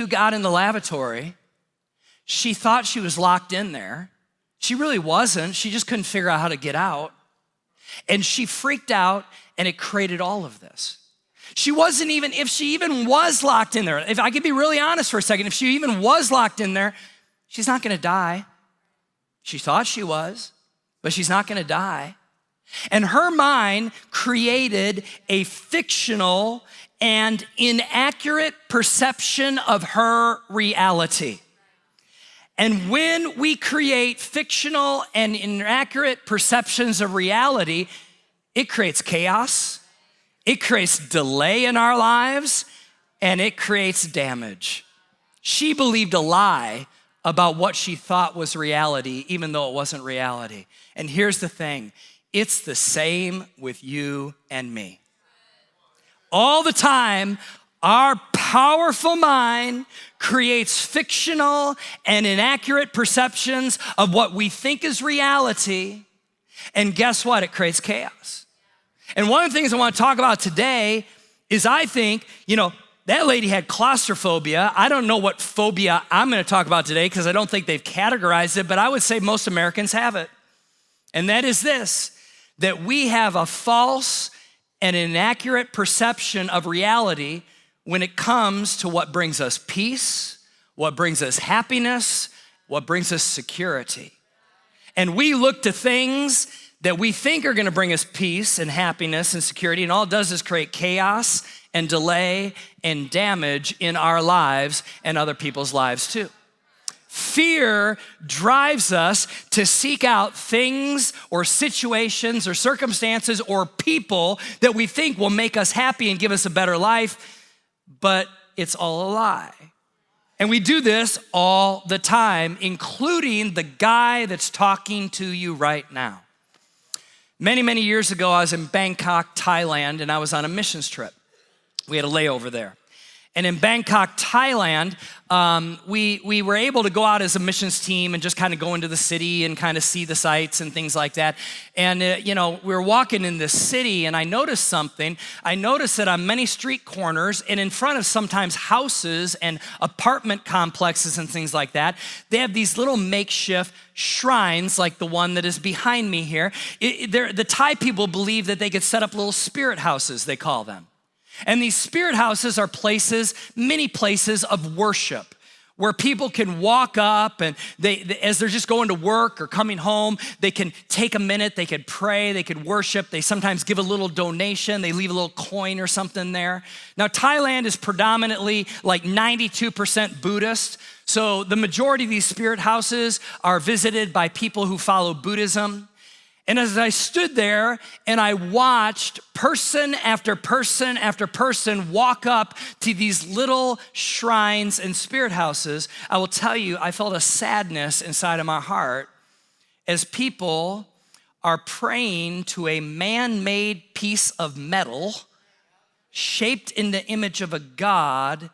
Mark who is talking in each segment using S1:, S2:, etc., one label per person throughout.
S1: got in the lavatory, she thought she was locked in there. She really wasn't. She just couldn't figure out how to get out. And she freaked out, and it created all of this. She wasn't even, if she even was locked in there, if I could be really honest for a second, if she even was locked in there, she's not gonna die. She thought she was, but she's not gonna die. And her mind created a fictional and inaccurate perception of her reality. And when we create fictional and inaccurate perceptions of reality, it creates chaos, it creates delay in our lives, and it creates damage. She believed a lie about what she thought was reality, even though it wasn't reality. And here's the thing, it's the same with you and me. All the time, our powerful mind creates fictional and inaccurate perceptions of what we think is reality, and guess what? It creates chaos. And one of the things I want to talk about today is I think, that lady had claustrophobia. I don't know what phobia I'm gonna talk about today because I don't think they've categorized it, but I would say most Americans have it. And that is this, that we have a false and inaccurate perception of reality when it comes to what brings us peace, what brings us happiness, what brings us security. And we look to things that we think are gonna bring us peace and happiness and security, and all it does is create chaos and delay and damage in our lives and other people's lives too. Fear drives us to seek out things or situations or circumstances or people that we think will make us happy and give us a better life, but it's all a lie. And we do this all the time, including the guy that's talking to you right now. Many, many years ago, I was in Bangkok, Thailand, and I was on a missions trip. We had a layover there. And in Bangkok, Thailand, we were able to go out as a missions team and just kind of go into the city and kind of see the sights and things like that. And, we were walking in this city and I noticed something. I noticed that on many street corners and in front of sometimes houses and apartment complexes and things like that, they have these little makeshift shrines like the one that is behind me here. The Thai people believe that they could set up little spirit houses, they call them. And these spirit houses are places, many places of worship where people can walk up and as they're just going to work or coming home, they can take a minute, they could pray, they could worship. They sometimes give a little donation, they leave a little coin or something there. Now, Thailand is predominantly like 92% Buddhist. So the majority of these spirit houses are visited by people who follow Buddhism. And as I stood there and I watched person after person after person walk up to these little shrines and spirit houses, I will tell you, I felt a sadness inside of my heart as people are praying to a man-made piece of metal shaped in the image of a God,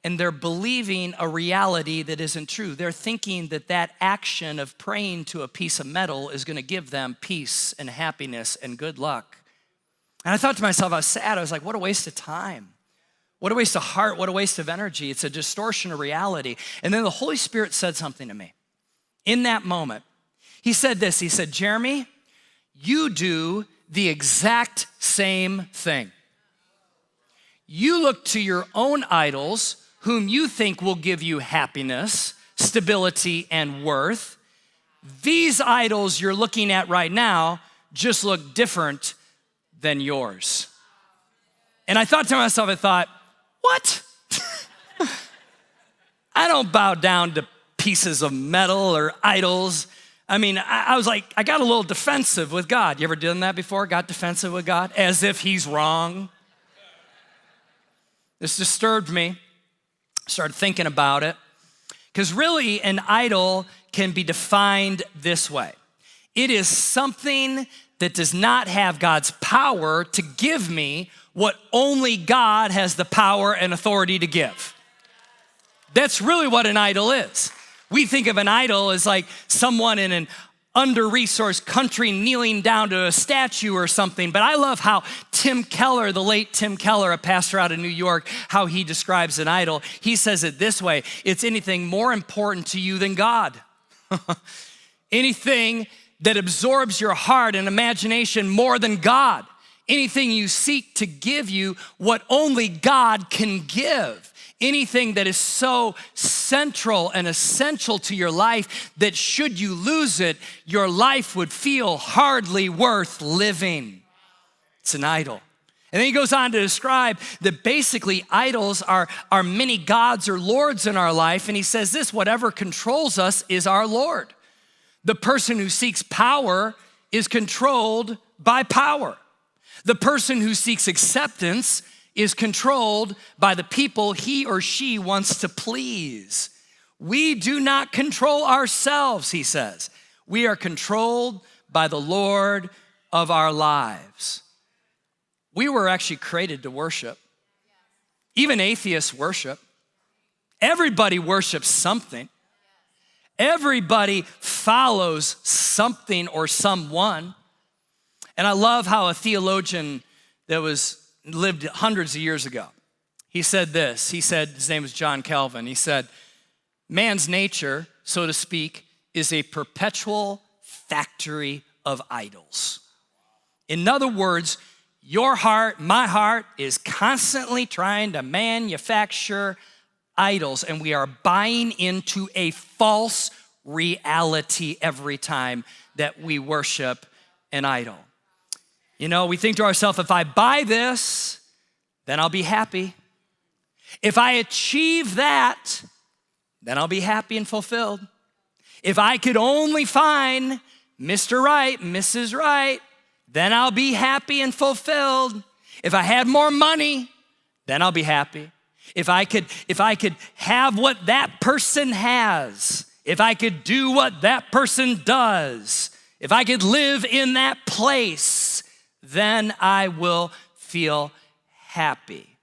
S1: and they're believing a reality that isn't true. They're thinking that that action of praying to a piece of metal is gonna give them peace and happiness and good luck. And I thought to myself, I was sad. I was like, what a waste of time. What a waste of heart, what a waste of energy. It's a distortion of reality. And then the Holy Spirit said something to me. In that moment, he said this, he said, Jeremy, you do the exact same thing. You look to your own idols, whom you think will give you happiness, stability, and worth. These idols you're looking at right now just look different than yours. And I thought to myself, what? I don't bow down to pieces of metal or idols. I mean, I was like, I got a little defensive with God. You ever done that before? Got defensive with God? As if he's wrong. This disturbed me. Started thinking about it. Because really, an idol can be defined this way. It is something that does not have God's power to give me what only God has the power and authority to give. That's really what an idol is. We think of an idol as like someone in an under-resourced country kneeling down to a statue or something. But I love how Tim Keller, the late Tim Keller, a pastor out of New York, how he describes an idol. He says it this way: it's anything more important to you than God. Anything that absorbs your heart and imagination more than God. Anything you seek to give you what only God can give. Anything that is so central and essential to your life that should you lose it, your life would feel hardly worth living. It's an idol. And then he goes on to describe that basically idols are many gods or lords in our life. And he says this: whatever controls us is our Lord. The person who seeks power is controlled by power. The person who seeks acceptance is controlled by the people he or she wants to please. We do not control ourselves, he says. We are controlled by the Lord of our lives. We were actually created to worship. Even atheists worship. Everybody worships something. Everybody follows something or someone. And I love how a theologian that lived hundreds of years ago, he said this. He said, his name was John Calvin. He said, man's nature, so to speak, is a perpetual factory of idols. In other words, your heart, my heart, is constantly trying to manufacture idols, and we are buying into a false reality every time that we worship an idol. You know, we think to ourselves, if I buy this, then I'll be happy. If I achieve that, then I'll be happy and fulfilled. If I could only find Mr. Right, Mrs. Right, then I'll be happy and fulfilled. If I had more money, then I'll be happy. If I could have what that person has, if I could do what that person does, if I could live in that place, then I will feel happy.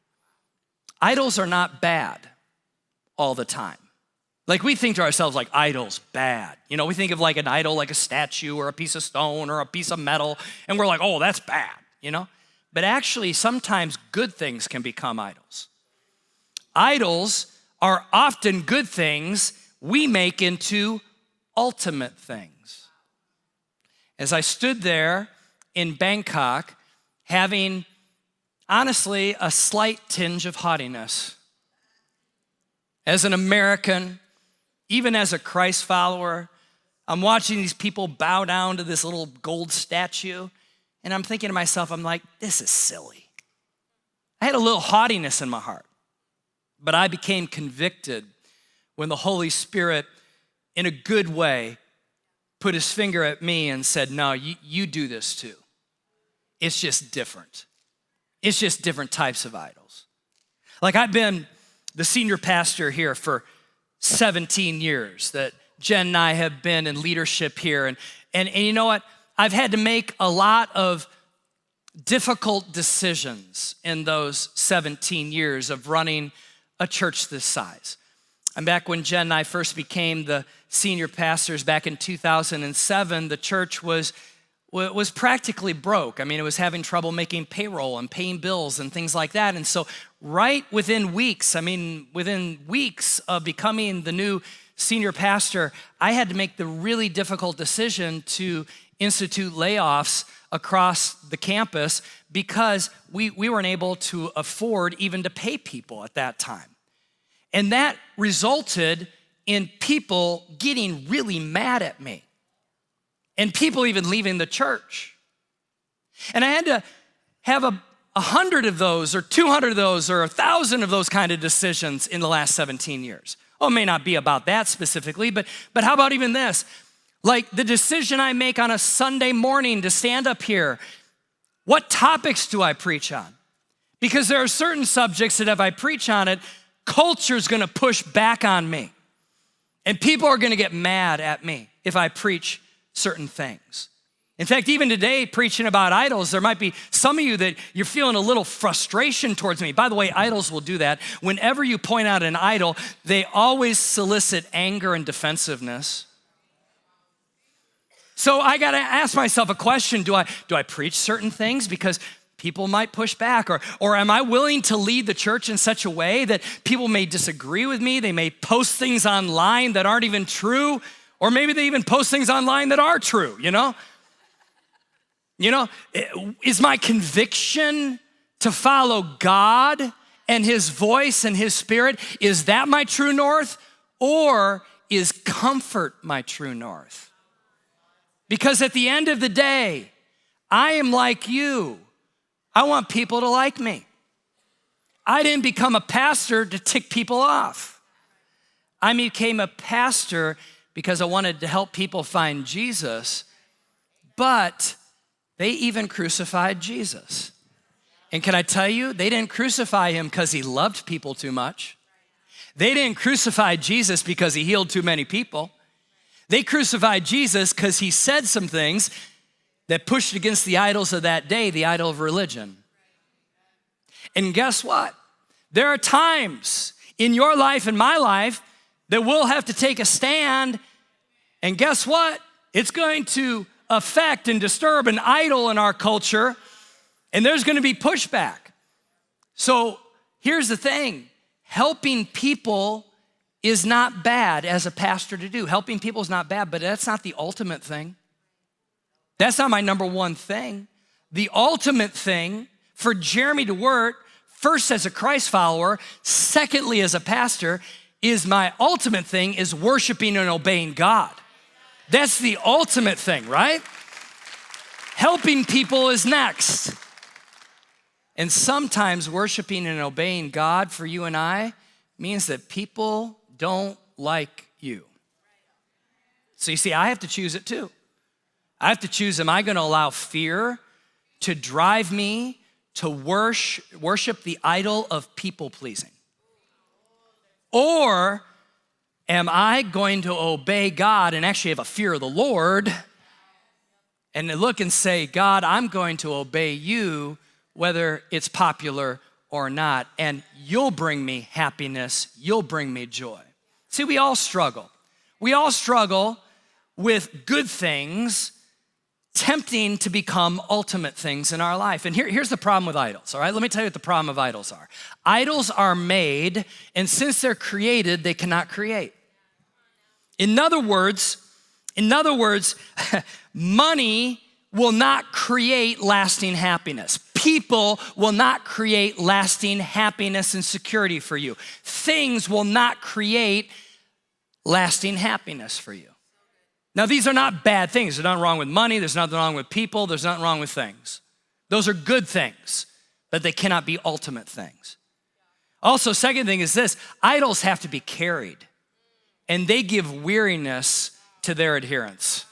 S1: Idols are not bad all the time. Like, we think to ourselves like idols bad. You know, we think of like an idol like a statue or a piece of stone or a piece of metal, and we're like, oh, that's bad, you know? But actually, sometimes good things can become idols. Idols are often good things we make into ultimate things. As I stood there in Bangkok, having, honestly, a slight tinge of haughtiness. As an American, even as a Christ follower, I'm watching these people bow down to this little gold statue, and I'm thinking to myself, I'm like, this is silly. I had a little haughtiness in my heart, but I became convicted when the Holy Spirit, in a good way, put his finger at me and said, no, you do this too. It's just different. It's just different types of idols. Like, I've been the senior pastor here for 17 years, that Jen and I have been in leadership here. And you know what? I've had to make a lot of difficult decisions in those 17 years of running a church this size. And back when Jen and I first became the senior pastors back in 2007, the church was practically broke. I mean, it was having trouble making payroll and paying bills and things like that. And so within weeks of becoming the new senior pastor, I had to make the really difficult decision to institute layoffs across the campus because we weren't able to afford even to pay people at that time. And that resulted in people getting really mad at me. And people even leaving the church. And I had to have 100 of those or 200 of those or 1,000 of those kind of decisions in the last 17 years. Oh, it may not be about that specifically, but how about even this? Like the decision I make on a Sunday morning to stand up here. What topics do I preach on? Because there are certain subjects that if I preach on it, culture's gonna push back on me. And people are gonna get mad at me if I preach certain things. In fact, even today, preaching about idols, there might be some of you that you're feeling a little frustration towards me. By the way, idols will do that. Whenever you point out an idol, they always solicit anger and defensiveness. So I got to ask myself a question. Do I preach certain things because people might push back? Or am I willing to lead the church in such a way that people may disagree with me? They may post things online that aren't even true. Or maybe they even post things online that are true, you know? Is my conviction to follow God and his voice and his spirit, is that my true north? Or is comfort my true north? Because at the end of the day, I am like you. I want people to like me. I didn't become a pastor to tick people off. I became a pastor because I wanted to help people find Jesus, but they even crucified Jesus. And can I tell you, they didn't crucify him because he loved people too much. They didn't crucify Jesus because he healed too many people. They crucified Jesus because he said some things that pushed against the idols of that day, the idol of religion. And guess what? There are times in your life and my life that we'll have to take a stand. And guess what? It's going to affect and disturb an idol in our culture, and there's going to be pushback. So here's the thing. Helping people is not bad as a pastor to do. Helping people is not bad, but that's not the ultimate thing. That's not my number one thing. The ultimate thing for Jeremy DeWeerdt, first as a Christ follower, secondly as a pastor, is my ultimate thing is worshiping and obeying God. That's the ultimate thing, right? Helping people is next. And sometimes worshiping and obeying God for you and I means that people don't like you. So you see, I have to choose it too. I have to choose, am I gonna allow fear to drive me to worship the idol of people pleasing? Or am I going to obey God and actually have a fear of the Lord and look and say, God, I'm going to obey you whether it's popular or not, and you'll bring me happiness, you'll bring me joy. See, we all struggle. We all struggle with good things tempting to become ultimate things in our life. And here's the problem with idols, all right? Let me tell you what the problem of idols are. Idols are made, and since they're created, they cannot create. In other words, money will not create lasting happiness. People will not create lasting happiness and security for you. Things will not create lasting happiness for you. Now, these are not bad things. There's nothing wrong with money. There's nothing wrong with people. There's nothing wrong with things. Those are good things, but they cannot be ultimate things. Also, second thing is this, idols have to be carried, and they give weariness to their adherents.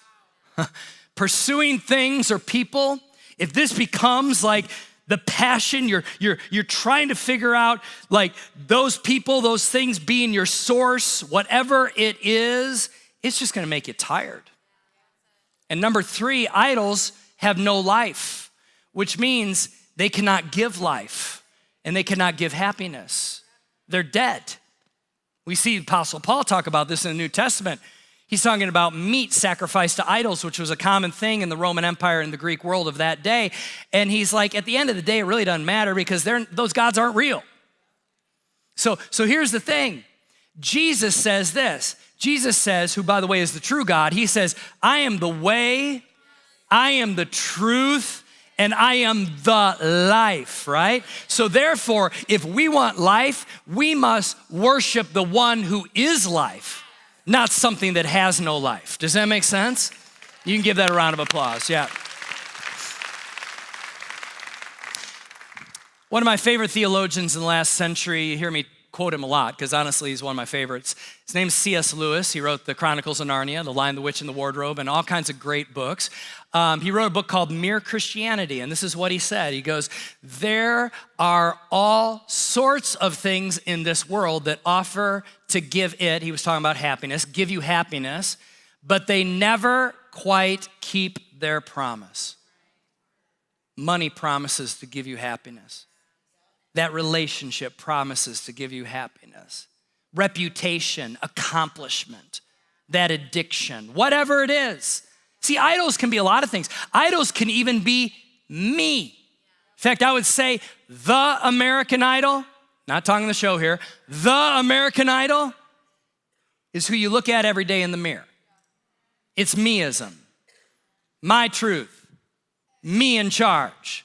S1: Pursuing things or people, if this becomes like the passion, you're trying to figure out like those people, those things being your source, whatever it is, it's just gonna make you tired. And number three, idols have no life, which means they cannot give life and they cannot give happiness. They're dead. We see Apostle Paul talk about this in the New Testament. He's talking about meat sacrificed to idols, which was a common thing in the Roman Empire and the Greek world of that day. And he's like, at the end of the day, it really doesn't matter because those gods aren't real. So here's the thing. Jesus says this. Jesus says, who by the way is the true God, he says, I am the way, I am the truth, and I am the life, right? So therefore, if we want life, we must worship the one who is life, not something that has no life. Does that make sense? You can give that a round of applause, yeah. One of my favorite theologians in the last century, you hear me quote him a lot because honestly, he's one of my favorites. His name's C.S. Lewis. He wrote the Chronicles of Narnia, The Lion, the Witch, and the Wardrobe, and all kinds of great books. He wrote a book called Mere Christianity, and this is what he said. He goes, there are all sorts of things in this world that offer to give it, he was talking about happiness, give you happiness, but they never quite keep their promise. Money promises to give you happiness. That relationship promises to give you happiness. Reputation, accomplishment, that addiction, whatever it is. See, idols can be a lot of things. Idols can even be me. In fact, I would say the American Idol, not talking the show here, the American Idol is who you look at every day in the mirror. It's meism, my truth, me in charge.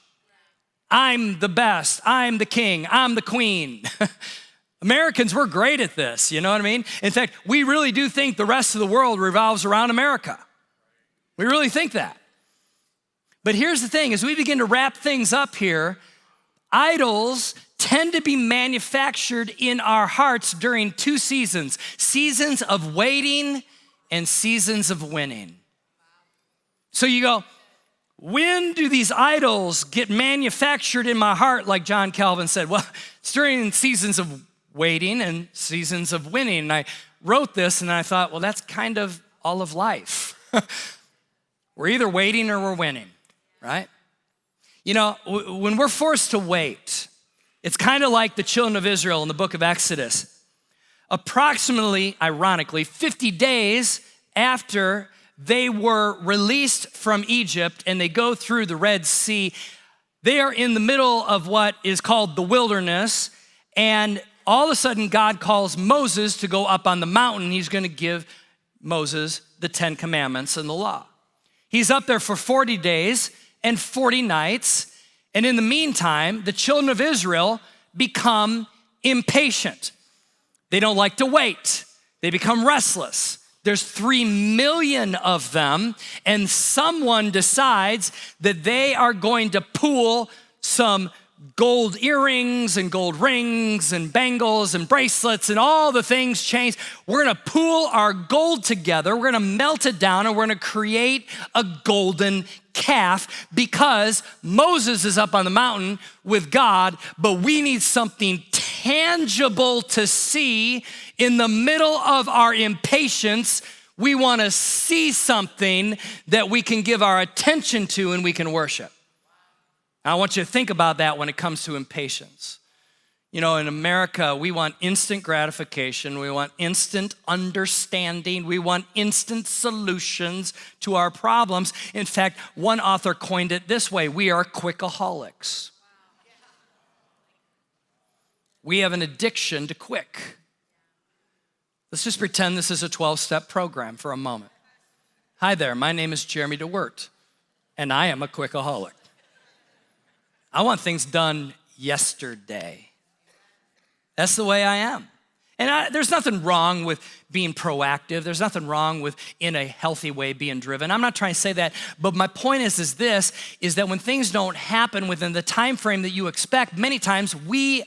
S1: I'm the best, I'm the king, I'm the queen. Americans, we're great at this, you know what I mean? In fact, we really do think the rest of the world revolves around America. We really think that. But here's the thing, as we begin to wrap things up here, idols tend to be manufactured in our hearts during two seasons of waiting and seasons of winning. So you go, when do these idols get manufactured in my heart, like John Calvin said? Well, it's during seasons of waiting and seasons of winning. And I wrote this and I thought, well, that's kind of all of life. We're either waiting or we're winning, right? You know, when we're forced to wait, it's kind of like the children of Israel in the book of Exodus. Approximately, ironically, 50 days after they were released from Egypt and they go through the Red Sea, they are in the middle of what is called the wilderness, and all of a sudden God calls Moses to go up on the mountain. He's gonna give Moses the 10 commandments and the law. He's up there for 40 days and 40 nights, and in the meantime, the children of Israel become impatient. They don't like to wait. They become restless. There's 3 million of them, and someone decides that they are going to pool some gold earrings and gold rings and bangles and bracelets and all the things changed. We're gonna pool our gold together, we're gonna melt it down, and we're gonna create a golden calf because Moses is up on the mountain with God, but we need something tangible to see in the middle of our impatience. We wanna see something that we can give our attention to and we can worship. I want you to think about that when it comes to impatience. You know, in America, we want instant gratification. We want instant understanding. We want instant solutions to our problems. In fact, one author coined it this way: we are quickaholics. We have an addiction to quick. Let's just pretend this is a 12-step program for a moment. Hi there, my name is Jeremy DeWeerdt, and I am a quickaholic. I want things done yesterday. That's the way I am. And there's nothing wrong with being proactive. There's nothing wrong with, in a healthy way, being driven. I'm not trying to say that, but my point is that when things don't happen within the time frame that you expect, many times we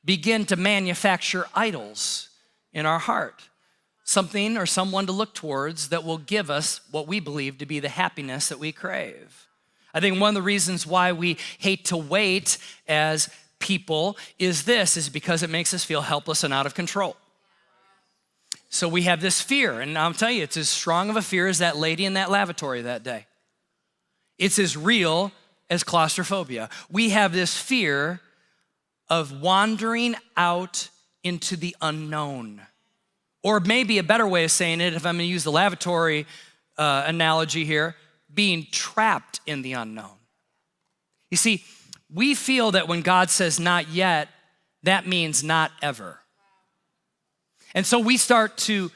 S1: begin to manufacture idols in our heart. Something or someone to look towards that will give us what we believe to be the happiness that we crave. I think one of the reasons why we hate to wait as people is because it makes us feel helpless and out of control. So we have this fear, and I'll tell you, it's as strong of a fear as that lady in that lavatory that day. It's as real as claustrophobia. We have this fear of wandering out into the unknown. Or maybe a better way of saying it, if I'm gonna use the lavatory analogy here, being trapped in the unknown. You see, we feel that when God says not yet, that means not ever. And so we start to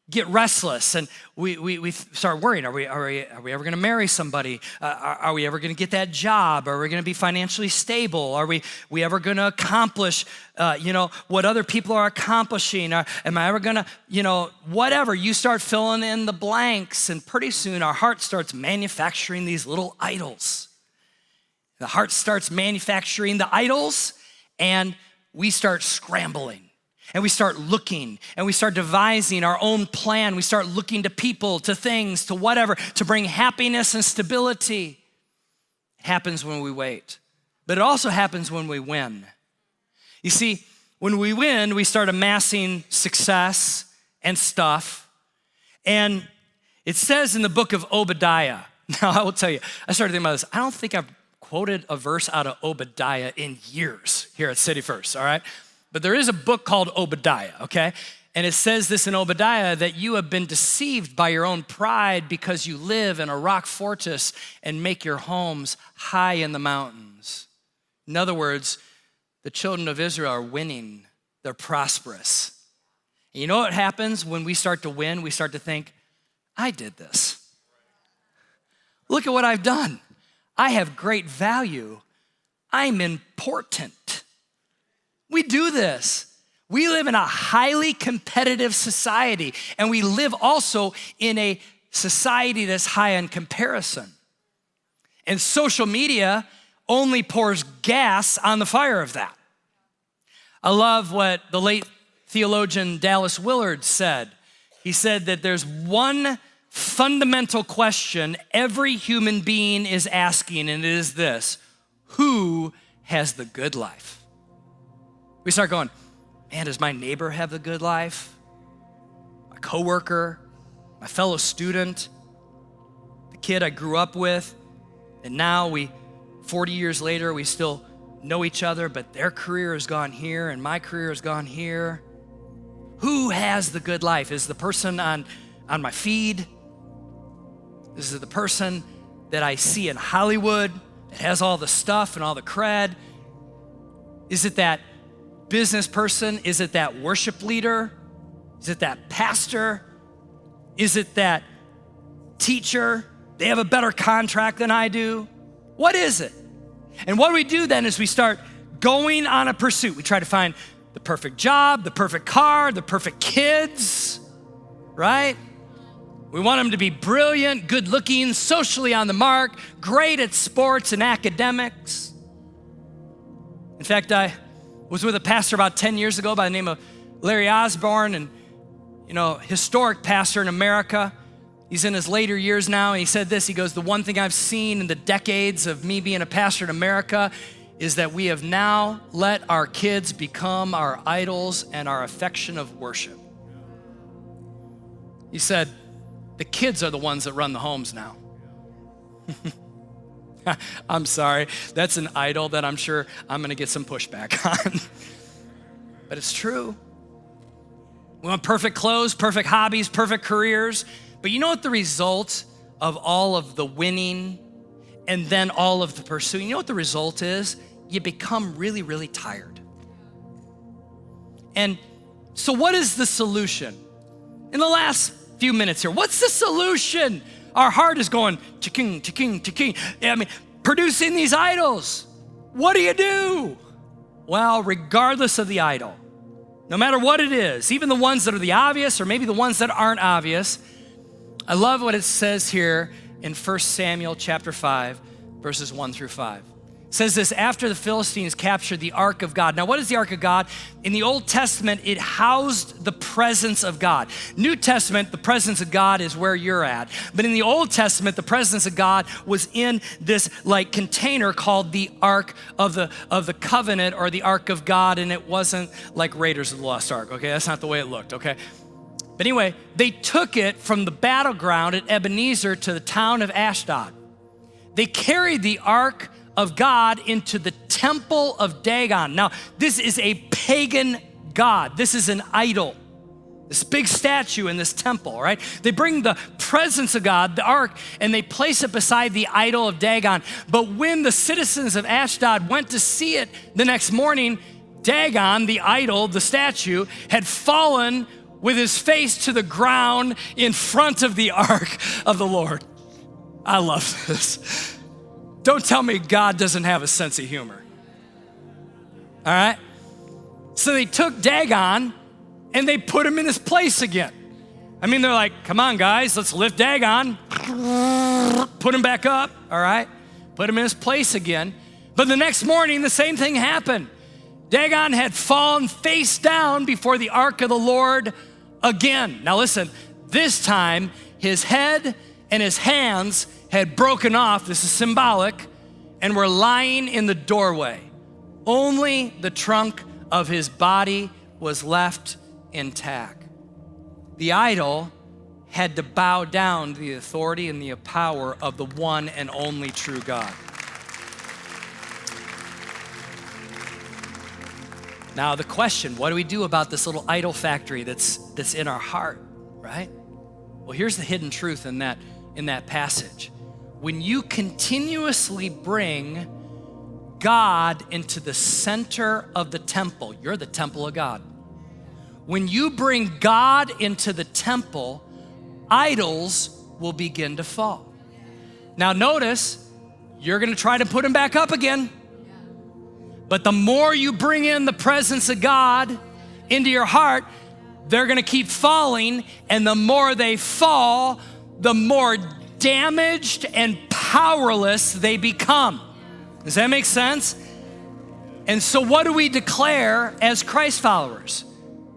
S1: get restless and we start worrying. Are we ever gonna marry somebody? Are we ever gonna get that job? Are we gonna be financially stable? Are we ever gonna accomplish what other people are accomplishing? Am I ever gonna, whatever. You start filling in the blanks, and pretty soon our heart starts manufacturing these little idols. The heart starts manufacturing the idols, and we start scrambling. And we start looking, and we start devising our own plan. We start looking to people, to things, to whatever, to bring happiness and stability. It happens when we wait, but it also happens when we win. You see, when we win, we start amassing success and stuff. And it says in the book of Obadiah, now I will tell you, I started thinking about this. I don't think I've quoted a verse out of Obadiah in years here at City First, all right? But there is a book called Obadiah, okay? And it says this in Obadiah, that you have been deceived by your own pride because you live in a rock fortress and make your homes high in the mountains. In other words, the children of Israel are winning. They're prosperous. And you know what happens when we start to win? We start to think, I did this. Look at what I've done. I have great value. I'm important. We do this. We live in a highly competitive society, and we live also in a society that's high on comparison. And social media only pours gas on the fire of that. I love what the late theologian Dallas Willard said. He said that there's one fundamental question every human being is asking, and it is this: who has the good life? We start going, man, does my neighbor have the good life? My coworker, my fellow student, the kid I grew up with, and now 40 years later, we still know each other, but their career has gone here and my career has gone here. Who has the good life? Is the person on my feed? Is it the person that I see in Hollywood that has all the stuff and all the cred? Is it that business person? Is it that worship leader? Is it that pastor? Is it that teacher? They have a better contract than I do. What is it? And what we do then is we start going on a pursuit. We try to find the perfect job, the perfect car, the perfect kids, right? We want them to be brilliant, good looking, socially on the mark, great at sports and academics. In fact, I was with a pastor about 10 years ago by the name of Larry Osborne, and historic pastor in America. He's in his later years now, and he said this, he goes, the one thing I've seen in the decades of me being a pastor in America is that we have now let our kids become our idols and our affection of worship. He said, the kids are the ones that run the homes now. I'm sorry, that's an idol that I'm sure I'm gonna get some pushback on. But it's true. We want perfect clothes, perfect hobbies, perfect careers. But you know what the result of all of the winning and then all of the pursuing, you know what the result is? You become really, really tired. And so what is the solution? In the last few minutes here, what's the solution? Our heart is going, cha-king, cha-king, cha-king. I mean, producing these idols. What do you do? Well, regardless of the idol, no matter what it is, even the ones that are the obvious or maybe the ones that aren't obvious, I love what it says here in 1 Samuel chapter 5, verses 1 through 5. It says this, after the Philistines captured the Ark of God. Now, what is the Ark of God? In the Old Testament, it housed the presence of God. New Testament, the presence of God is where you're at. But in the Old Testament, the presence of God was in this container called the Ark of the Covenant, or the Ark of God, and it wasn't like Raiders of the Lost Ark, okay? That's not the way it looked, okay? But anyway, they took it from the battleground at Ebenezer to the town of Ashdod. They carried the Ark of God into the temple of Dagon. Now, this is a pagan god. This is an idol. This big statue in this temple, right? They bring the presence of God, the ark, and they place it beside the idol of Dagon. But when the citizens of Ashdod went to see it the next morning, Dagon, the idol, the statue, had fallen with his face to the ground in front of the ark of the Lord. I love this. Don't tell me God doesn't have a sense of humor. All right? So they took Dagon and they put him in his place again. I mean, they're like, come on, guys, let's lift Dagon. Put him back up, all right? Put him in his place again. But the next morning, the same thing happened. Dagon had fallen face down before the ark of the Lord again. Now listen, this time his head and his hands had broken off, this is symbolic, and were lying in the doorway. Only the trunk of his body was left intact. The idol had to bow down to the authority and the power of the one and only true God. Now the question, what do we do about this little idol factory that's in our heart, right? Well, here's the hidden truth in that passage. When you continuously bring God into the center of the temple, you're the temple of God. When you bring God into the temple, idols will begin to fall. Now notice, you're gonna try to put them back up again. But the more you bring in the presence of God into your heart, they're gonna keep falling, and the more they fall, the more damaged and powerless they become. Does that make sense? And so what do we declare as Christ followers?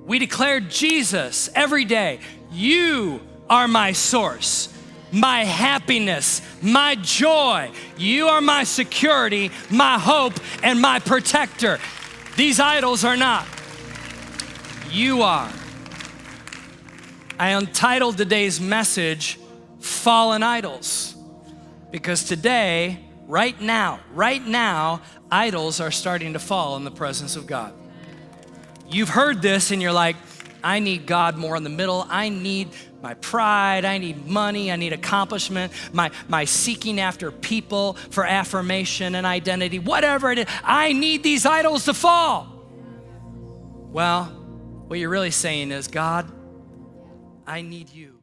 S1: We declare Jesus every day. You are my source, my happiness, my joy. You are my security, my hope, and my protector. These idols are not. You are. I entitled today's message, Fallen Idols, because today, right now, idols are starting to fall in the presence of God. You've heard this and you're like, I need God more in the middle. I need my pride, I need money, I need accomplishment, my seeking after people for affirmation and identity, whatever it is. I need these idols to fall. Well, what you're really saying is, God, I need you.